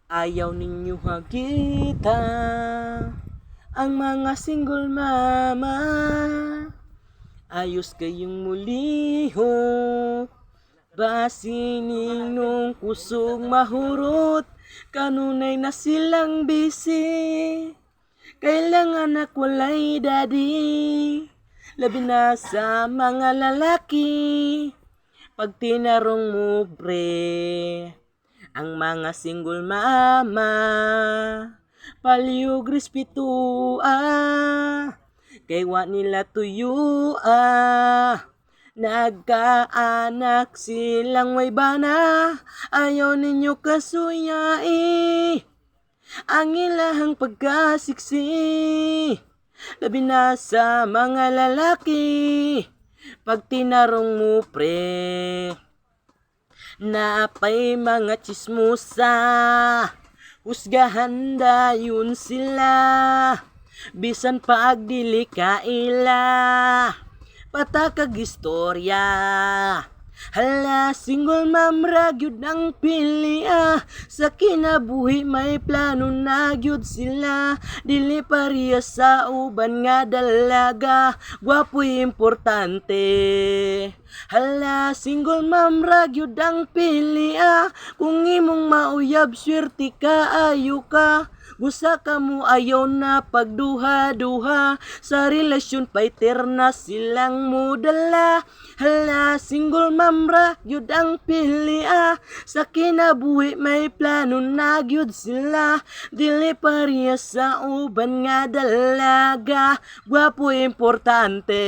Ayaw ninyo hakita ang mga single mama. Ayos kayong muliho, basining nung kusog mahurot. Kanunay na silang busy, kailangan anak walay daddy. Labi na sa mga lalaki, pag tinarong mo pre, ang mga single mama, palihog respeto kay wa nila tuyo nagkaanak silang may bana, ayaw ninyo kasuyai ang ilahang pagkasiksi. Labi na sa mga lalaki, pag tinarong mo pre, napay mga chismosa, husgahan dayon sila, bisan pag dili kaila, patakag istorya. Hala, single ma'am ra gyud ang pili sa kinabuhi may plano na gyud sila, dili pareha sa uban nga dalaga, gwapo'y importante. Hala, single ma'am ra gyud ang pili kung imong mauyab swerte ka ayo ka, gusa ka mo ayaw na pagduha-duha, sa relasyon pa eterna silang mudala. Hala, single ma'am ra gyud ang pili sa kinabuhi may plano na gyud sila, dili pareha sa uban nga dalaga, gwapo importante.